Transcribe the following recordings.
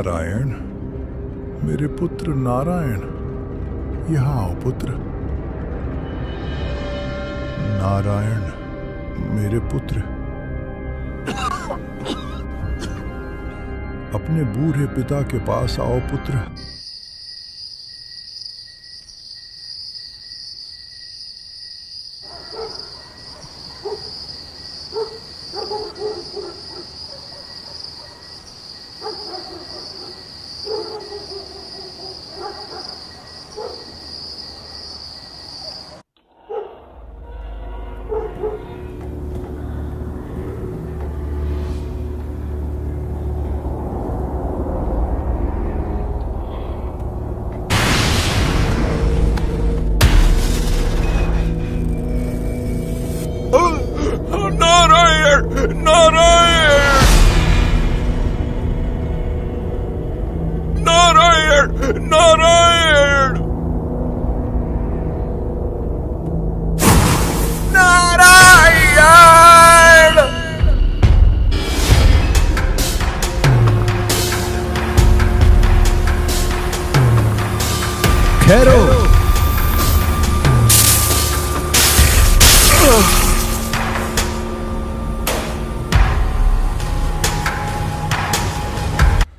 नारायण, मेरे पुत्र नारायण, यहाँ आओ पुत्र। नारायण, मेरे पुत्र, अपने बूढ़े पिता के पास आओ पुत्र। ठहरो।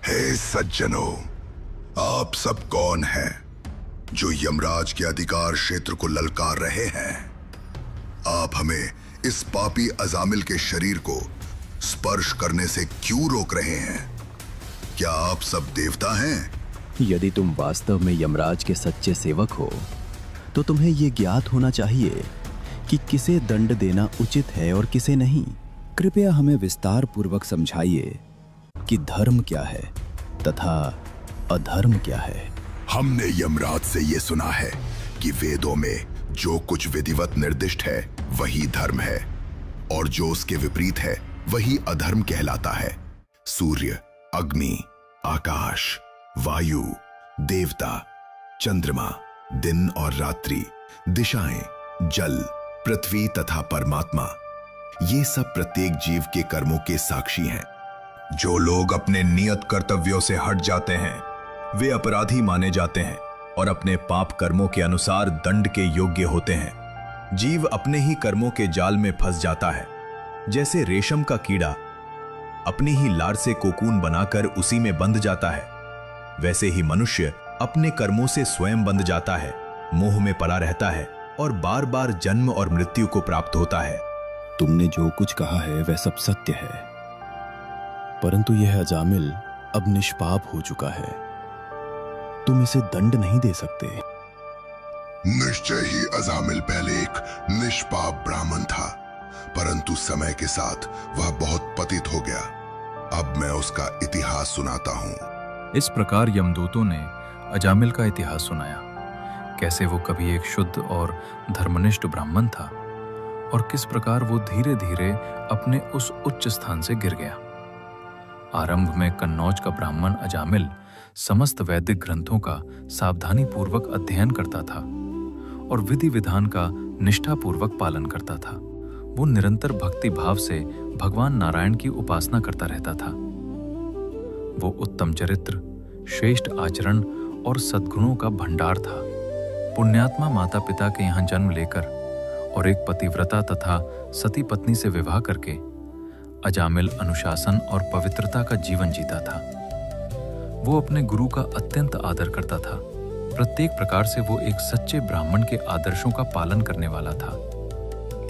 हे सज्जनों, आप सब कौन हैं जो यमराज के अधिकार क्षेत्र को ललकार रहे हैं? आप हमें इस पापी अजामिल के शरीर को स्पर्श करने से क्यों रोक रहे हैं? क्या आप सब देवता हैं? यदि तुम वास्तव में यमराज के सच्चे सेवक हो तो तुम्हें यह ज्ञात होना चाहिए कि किसे दंड देना उचित है और किसे नहीं। कृपया हमें विस्तार पूर्वक समझाइए कि धर्म क्या है तथा अधर्म क्या है। हमने यमराज से यह सुना है कि वेदों में जो कुछ विधिवत निर्दिष्ट है वही धर्म है और जो उसके विपरीत है वही अधर्म कहलाता है। सूर्य, अग्नि, आकाश, वायु, देवता, चंद्रमा, दिन और रात्रि, दिशाएं, जल, पृथ्वी तथा परमात्मा, ये सब प्रत्येक जीव के कर्मों के साक्षी हैं। जो लोग अपने नियत कर्तव्यों से हट जाते हैं वे अपराधी माने जाते हैं और अपने पाप कर्मों के अनुसार दंड के योग्य होते हैं। जीव अपने ही कर्मों के जाल में फंस जाता है। जैसे रेशम का कीड़ा अपनी ही लार से कोकून बनाकर उसी में बंध जाता है, वैसे ही मनुष्य अपने कर्मों से स्वयं बंध जाता है, मोह में पड़ा रहता है और बार बार जन्म और मृत्यु को प्राप्त होता है। तुमने जो कुछ कहा है वह सब सत्य है, परंतु यह अजामिल अब निष्पाप हो चुका है। तुम इसे दंड नहीं दे सकते। निश्चय ही अजामिल पहले एक निष्पाप ब्राह्मण था, परंतु समय के साथ वह बहुत पतित हो गया। अब मैं उसका इतिहास सुनाता हूँ। इस प्रकार यमदूतों ने अजामिल का इतिहास सुनाया, कैसे वो कभी एक शुद्ध और धर्मनिष्ठ ब्राह्मण था और किस प्रकार वो धीरे धीरे अपने उस उच्च स्थान से गिर गया। आरंभ में कन्नौज का ब्राह्मण अजामिल समस्त वैदिक ग्रंथों का सावधानी पूर्वक अध्ययन करता था और विधि विधान का निष्ठापूर्वक पालन करता था। वो निरंतर भक्ति भाव से भगवान नारायण की उपासना करता रहता था। वो उत्तम चरित्र, श्रेष्ठ आचरण और सद्गुणों का भंडार था। पुण्यात्मा माता पिता के यहाँ जन्म लेकर और एक पतिव्रता तथा सती पत्नी से विवाह करके अजामिल अनुशासन और पवित्रता का जीवन जीता था। वो अपने गुरु का अत्यंत आदर करता था। प्रत्येक प्रकार से वो एक सच्चे ब्राह्मण के आदर्शों का पालन करने वाला था।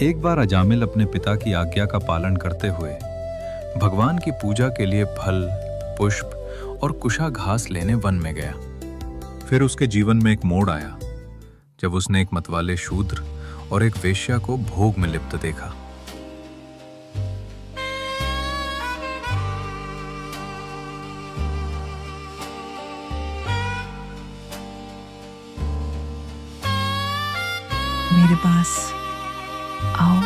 एक बार अजामिल अपने पिता की आज्ञा का पालन करते हुए भगवान की पूजा के लिए फल, पुष्प और कुशा घास लेने वन में गया। फिर उसके जीवन में एक मोड़ आया जब उसने एक मतवाले शूद्र और एक वेश्या को भोग में लिप्त देखा। मेरे पास आओ।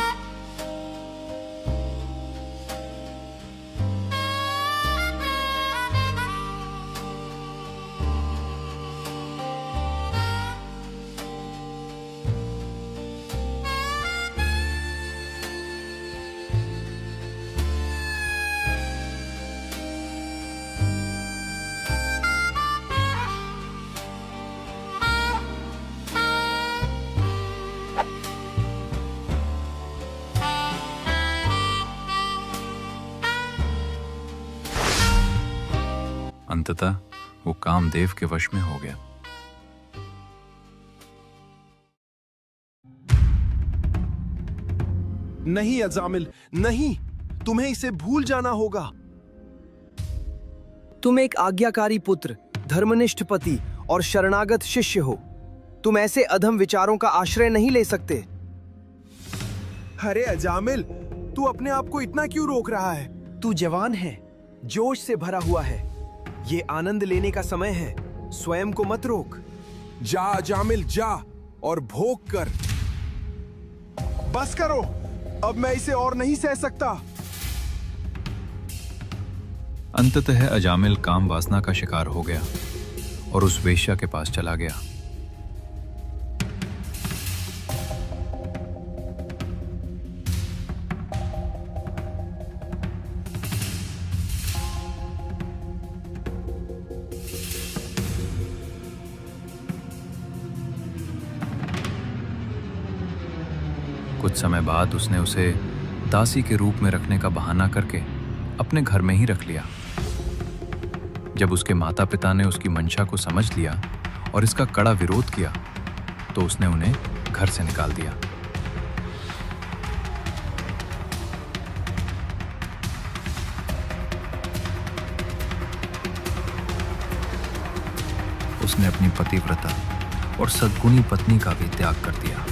अंततः वो कामदेव के वश में हो गया। नहीं अजामिल, नहीं, तुम्हें इसे भूल जाना होगा। तुम एक आज्ञाकारी पुत्र, धर्मनिष्ठ पति और शरणागत शिष्य हो। तुम ऐसे अधम विचारों का आश्रय नहीं ले सकते। अरे अजामिल, तू अपने आप को इतना क्यों रोक रहा है? तू जवान है, जोश से भरा हुआ है। ये आनंद लेने का समय है, स्वयं को मत रोक। जा अजामिल, जा और भोग कर। बस करो, अब मैं इसे और नहीं सह सकता। अंततः अजामिल काम वासना का शिकार हो गया और उस वेश्या के पास चला गया। कुछ समय बाद उसने उसे दासी के रूप में रखने का बहाना करके अपने घर में ही रख लिया। जब उसके माता पिता ने उसकी मंशा को समझ लिया और इसका कड़ा विरोध किया तो उसने उन्हें घर से निकाल दिया। उसने अपनी पतिव्रता और सद्गुणी पत्नी का भी त्याग कर दिया।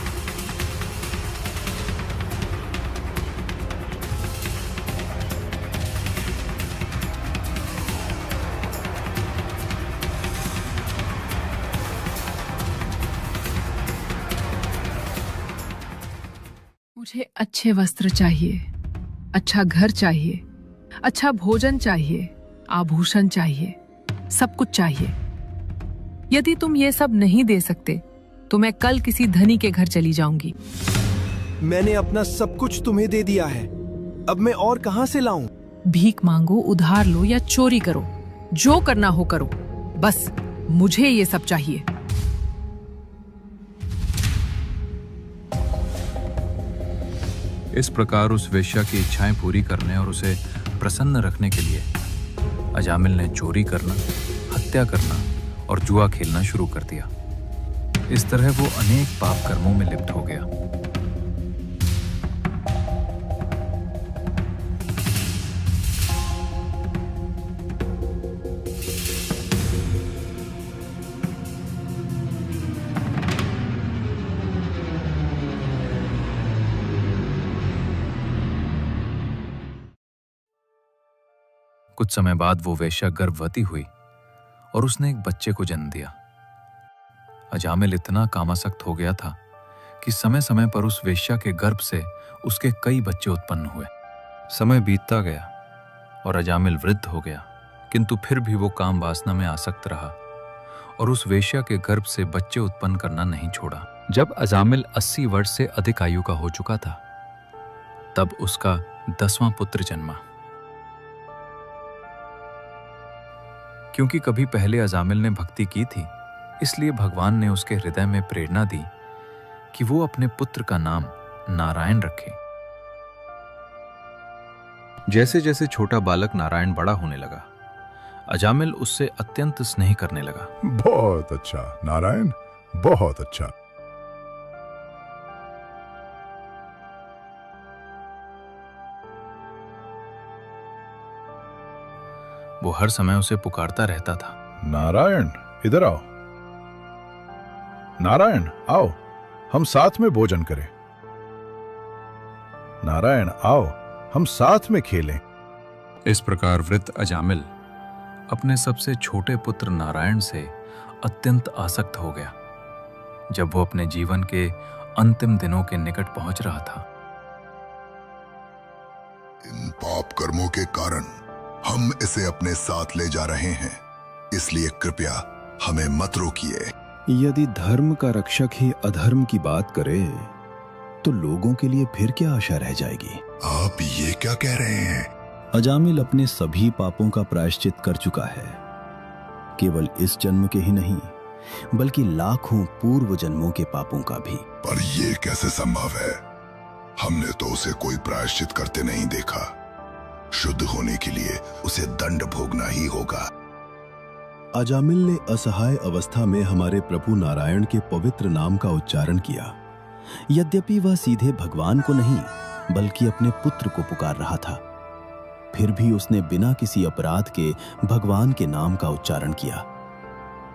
मुझे अच्छे वस्त्र चाहिए, अच्छा घर चाहिए, अच्छा भोजन चाहिए, आभूषण चाहिए, सब कुछ चाहिए। यदि तुम ये सब नहीं दे सकते तो मैं कल किसी धनी के घर चली जाऊंगी। मैंने अपना सब कुछ तुम्हें दे दिया है, अब मैं और कहां से लाऊं? भीख मांगो, उधार लो या चोरी करो, जो करना हो करो, बस मुझे ये सब चाहिए। इस प्रकार उस वेश्या की इच्छाएं पूरी करने और उसे प्रसन्न रखने के लिए अजामिल ने चोरी करना, हत्या करना और जुआ खेलना शुरू कर दिया। इस तरह वो अनेक पाप कर्मों में लिप्त हो गया। कुछ समय बाद वो वेश्या गर्भवती हुई और उसने एक बच्चे को जन्म दिया। अजामिल इतना कामासक्त हो गया था कि समय समय पर उस वेश्या के गर्भ से उसके कई बच्चे उत्पन्न हुए। समय बीतता गया और अजामिल वृद्ध हो गया, किंतु फिर भी वो काम वासना में आसक्त रहा और उस वेश्या के गर्भ से बच्चे उत्पन्न करना नहीं छोड़ा। जब अजामिल 80 वर्ष से अधिक आयु का हो चुका था, तब उसका 10वां पुत्र जन्मा। क्योंकि कभी पहले अजामिल ने भक्ति की थी, इसलिए भगवान ने उसके हृदय में प्रेरणा दी कि वो अपने पुत्र का नाम नारायण रखे। जैसे जैसे छोटा बालक नारायण बड़ा होने लगा, अजामिल उससे अत्यंत स्नेह करने लगा। बहुत अच्छा नारायण, बहुत अच्छा। वो हर समय उसे पुकारता रहता था। नारायण, इधर आओ। नारायण आओ, हम साथ में भोजन करें। नारायण आओ, हम साथ में खेलें। इस प्रकार वृद्ध अजामिल अपने सबसे छोटे पुत्र नारायण से अत्यंत आसक्त हो गया। जब वो अपने जीवन के अंतिम दिनों के निकट पहुंच रहा था, इन पाप कर्मों के कारण हम इसे अपने साथ ले जा रहे हैं, इसलिए कृपया हमें मत रोकिए। यदि धर्म का रक्षक ही अधर्म की बात करे तो लोगों के लिए फिर क्या आशा रह जाएगी? आप ये क्या कह रहे हैं? अजामिल अपने सभी पापों का प्रायश्चित कर चुका है, केवल इस जन्म के ही नहीं बल्कि लाखों पूर्व जन्मों के पापों का भी। पर यह कैसे संभव है? हमने तो उसे कोई प्रायश्चित करते नहीं देखा। शुद्ध होने के लिए उसे दंड भोगना ही होगा। अजामिल ने असहाय अवस्था में हमारे प्रभु नारायण के पवित्र नाम का उच्चारण किया। यद्यपि वह सीधे भगवान को नहीं बल्कि अपने पुत्र को पुकार रहा था, फिर भी उसने बिना किसी अपराध के भगवान के नाम का उच्चारण किया।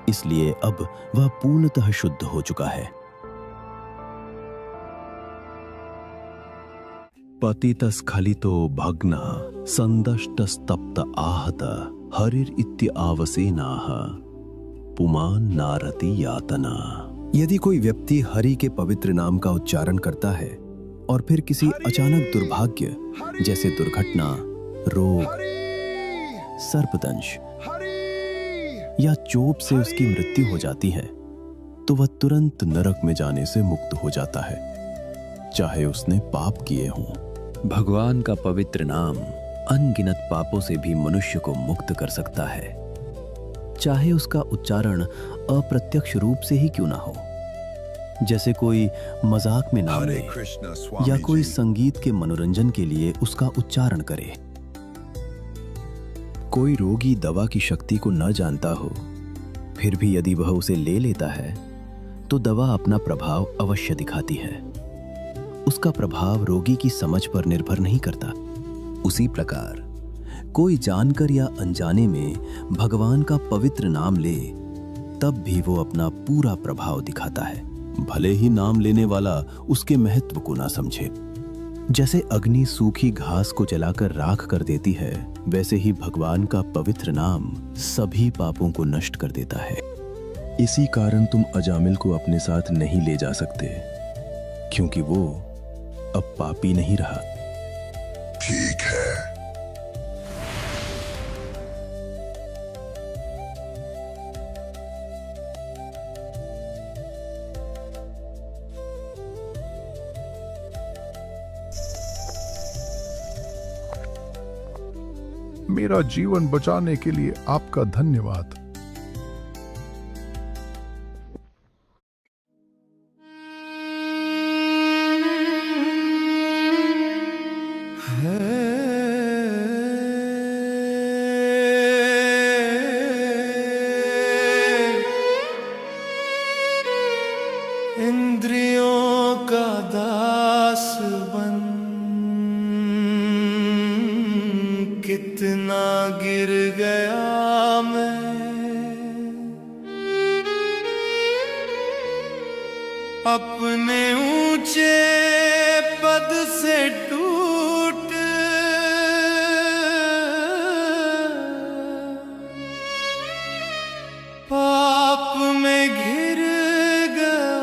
इसलिए अब वह पूर्णतः शुद्ध हो चुका है। पतितस्खलितो भग्नः संदष्टस्तप्त आहत हरिर इत्य आवसेनाः पुमान नारति यातना। यदि कोई व्यक्ति हरि के पवित्र नाम का उच्चारण करता है और फिर किसी अचानक दुर्भाग्य जैसे दुर्घटना, रोग, सर्पदंश या चोट से उसकी मृत्यु हो जाती है, तो वह तुरंत नरक में जाने से मुक्त हो जाता है, चाहे उसने पाप किए हों। भगवान का पवित्र नाम अनगिनत पापों से भी मनुष्य को मुक्त कर सकता है, चाहे उसका उच्चारण अप्रत्यक्ष रूप से ही क्यों ना हो। जैसे कोई मजाक में नाम ले या कोई संगीत के मनोरंजन के लिए उसका उच्चारण करे। कोई रोगी दवा की शक्ति को न जानता हो, फिर भी यदि वह उसे ले लेता है तो दवा अपना प्रभाव अवश्य दिखाती है। उसका प्रभाव रोगी की समझ पर निर्भर नहीं करता। उसी प्रकार कोई जानकर या अनजाने में भगवान का पवित्र नाम ले, तब भी वो अपना पूरा प्रभाव दिखाता है, भले ही नाम लेने वाला उसके महत्व को ना समझे। जैसे अग्नि सूखी घास को जलाकर राख कर देती है, वैसे ही भगवान का पवित्र नाम सभी पापों को नष्ट कर देता है। इसी कारण तुम अजामिल को अपने साथ नहीं ले जा सकते, क्योंकि वो अब पापी नहीं रहा। ठीक है। मेरा जीवन बचाने के लिए आपका धन्यवाद। इंद्रियों का दास बन कितना गिर गया मैं, अपने ऊंचे पद से टूट पाप में घिर गया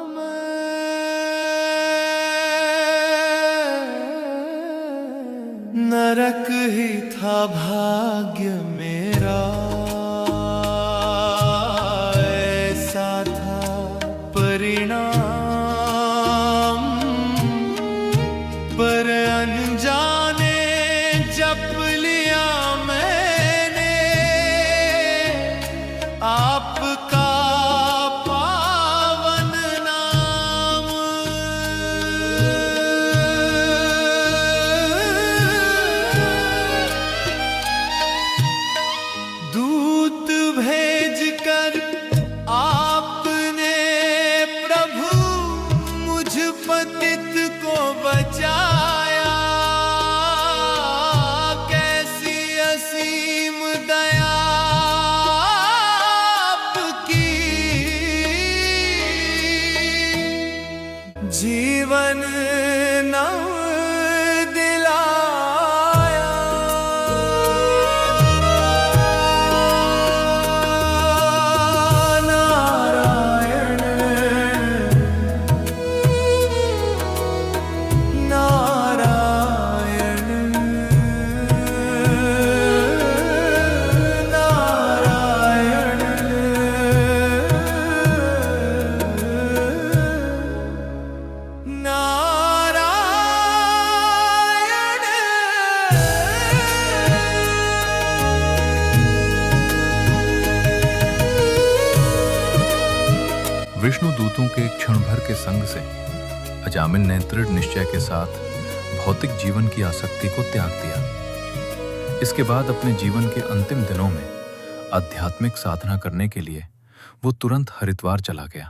मैं। नरक ही था भाग्य मेरा, ऐसा था परिणाम, पर अनजाने जप लिया मैंने आपका पावन नाम। दूत भेजकर आपने प्रभु मुझ पतित को बचाया, कैसी असीम दया आपकी, जीवन नव दिलाया। नारायण नारायण नारायण विष्णु दूतों के क्षण भर के संग से अजामिल ने दृढ़ निश्चय के साथ भौतिक जीवन की आसक्ति को त्याग दिया। इसके बाद अपने जीवन के अंतिम दिनों में आध्यात्मिक साधना करने के लिए वो तुरंत हरिद्वार चला गया।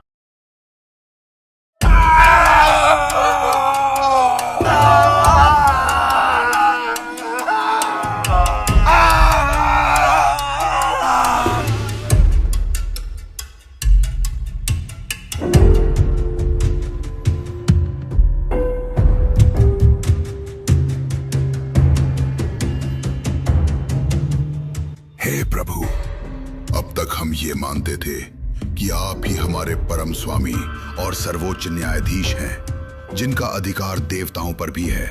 हे प्रभु, अब तक हम ये मानते थे कि आप ही हमारे परम स्वामी और सर्वोच्च न्यायाधीश हैं, जिनका अधिकार देवताओं पर भी है।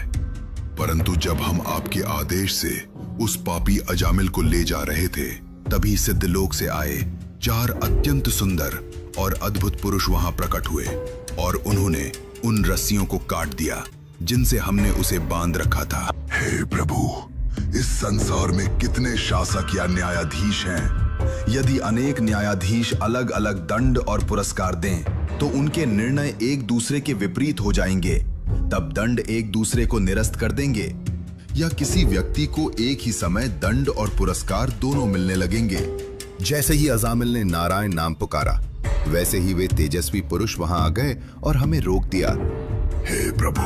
परंतु जब हम आपके आदेश से उस पापी अजामिल को ले जा रहे थे, तभी सिद्धलोक से आए 4 अत्यंत सुंदर और अद्भुत पुरुष वहां प्रकट हुए और उन्होंने उन रस्सियों को काट दिया जिनसे हमने उसे बांध रखा था। हे प्रभु, इस संसार में कितने शासक या न्यायाधीश हैं? यदि अनेक न्यायाधीश अलग अलग दंड और पुरस्कार दें, तो उनके निर्णय एक दूसरे के विपरीत हो जाएंगे। तब दंड एक दूसरे को निरस्त कर देंगे, या किसी व्यक्ति को एक ही समय दंड और पुरस्कार दोनों मिलने लगेंगे। जैसे ही अजामिल ने नारायण नाम पुकारा, वैसे ही वे तेजस्वी पुरुष वहां आ गए और हमें रोक दिया। हे प्रभु,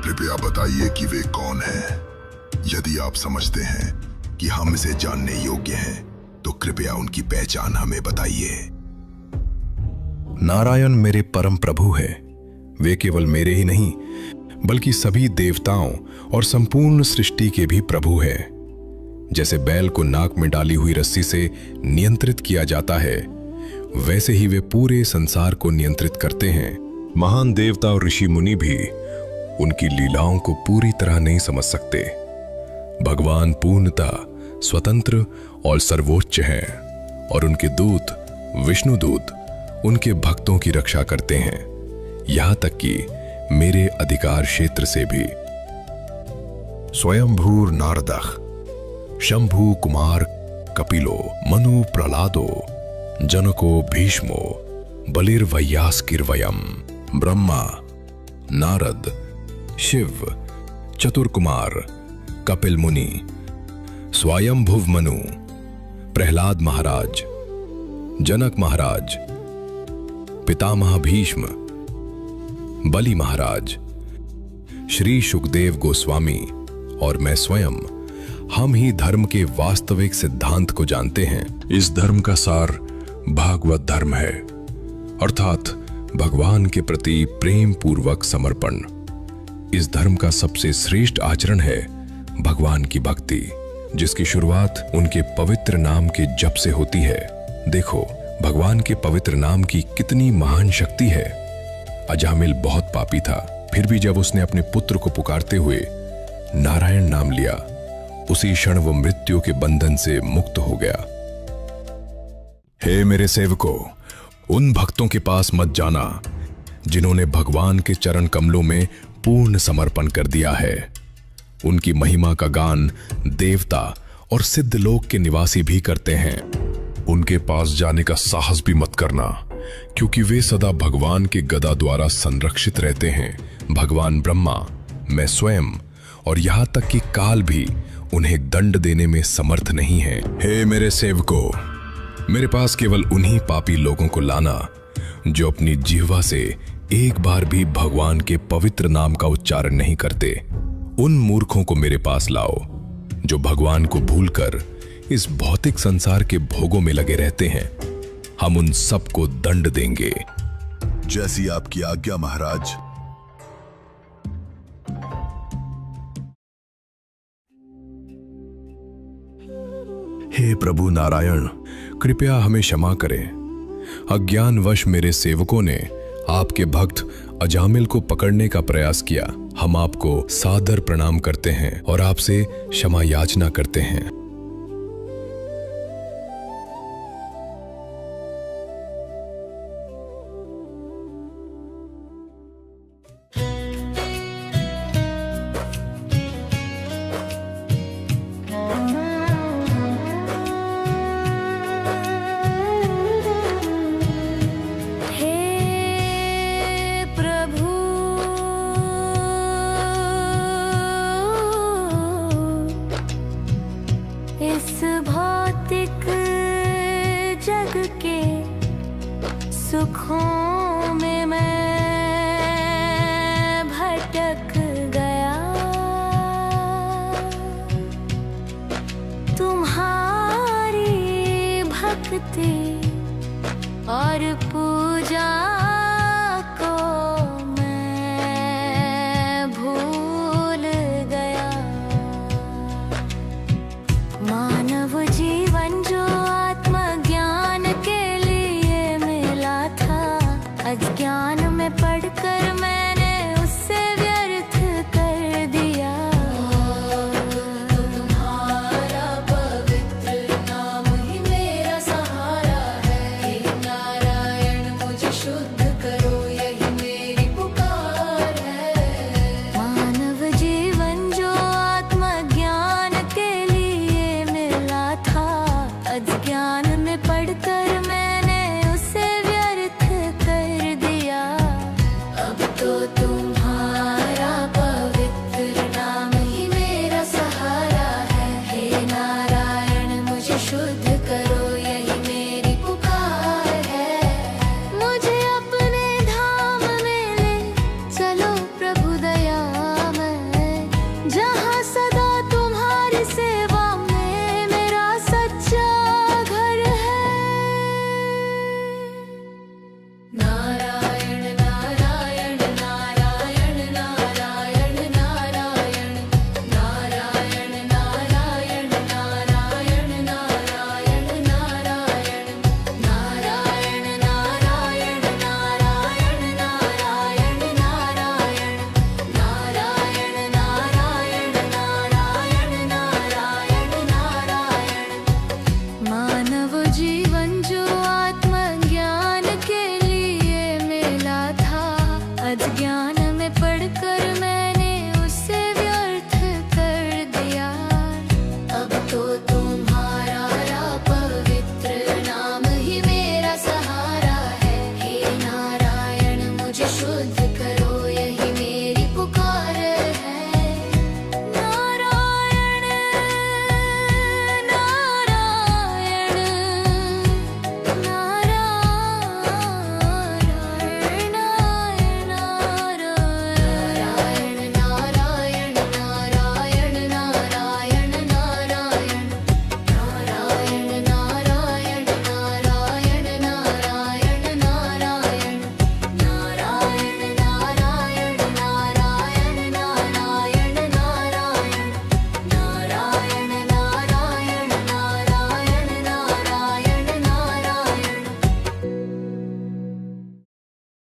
कृपया बताइए कि वे कौन हैं? यदि आप समझते हैं कि हम इसे जानने योग्य हैं, तो कृपया उनकी पहचान हमें बताइए। नारायण मेरे परम प्रभु है। वे केवल मेरे ही नहीं, बल्कि सभी देवताओं और संपूर्ण सृष्टि के भी प्रभु हैं। जैसे बैल को नाक में डाली हुई रस्सी से नियंत्रित किया जाता है, वैसे ही वे पूरे संसार को नियंत्रित करते हैं। महान देवता और ऋषि मुनि भी उनकी लीलाओं को पूरी तरह नहीं समझ सकते। भगवान पूर्णतः स्वतंत्र और सर्वोच्च हैं, और उनके दूत विष्णुदूत उनके भक्तों की रक्षा करते हैं, यहां तक कि मेरे अधिकार क्षेत्र से भी। स्वयंभूर नारदः, शंभु कुमार कपिलो, मनु प्रहलादो, जनको भीष्मो, बलिर्वैयास्किर्वयम्, ब्रह्मा, नारद, शिव, चतुर्कुमार, कपिल मुनि, स्वयंभुव मनु, प्रहलाद महाराज, जनक महाराज, पितामह भीष्म, बलि महाराज, श्री सुखदेव गोस्वामी और मैं स्वयं, हम ही धर्म के वास्तविक सिद्धांत को जानते हैं। इस धर्म का सार भागवत धर्म है, अर्थात भगवान के प्रति प्रेम पूर्वक समर्पण। इस धर्म का सबसे श्रेष्ठ आचरण है भगवान की भक्ति, जिसकी शुरुआत उनके पवित्र नाम के जप से होती है। देखो, भगवान के पवित्र नाम की कितनी महान शक्ति है। अजामिल बहुत पापी था, फिर भी जब उसने अपने पुत्र को पुकारते हुए नारायण नाम लिया, उसी क्षण वो मृत्यु के बंधन से मुक्त हो गया। हे मेरे सेवकों, उन भक्तों के पास मत जाना जिन्होंने भगवान के चरण कमलों में पूर्ण समर्पण कर दिया है। उनकी महिमा का गान देवता और सिद्धलोक के निवासी भी करते हैं। उनके पास जाने का साहस भी मत करना, क्योंकि वे सदा भगवान के गदा द्वारा संरक्षित रहते हैं। भगवान ब्रह्मा, मैं स्वयं और यहां तक कि काल भी उन्हें दंड देने में समर्थ नहीं है। हे मेरे सेवकों, मेरे पास केवल उन्हीं पापी लोगों को लाना जो अपनी जिह्वा से एक बार भी भगवान के पवित्र नाम का उच्चारण नहीं करते। उन मूर्खों को मेरे पास लाओ जो भगवान को भूलकर इस भौतिक संसार के भोगों में लगे रहते हैं। हम उन सबको दंड देंगे। जैसी आपकी आज्ञा महाराज। हे प्रभु नारायण, कृपया हमें क्षमा करें। अज्ञानवश मेरे सेवकों ने आपके भक्त अजामिल को पकड़ने का प्रयास किया। हम आपको सादर प्रणाम करते हैं और आपसे क्षमा याचना करते हैं। सुखों में मैं भटक गया, तुम्हारी भक्ति और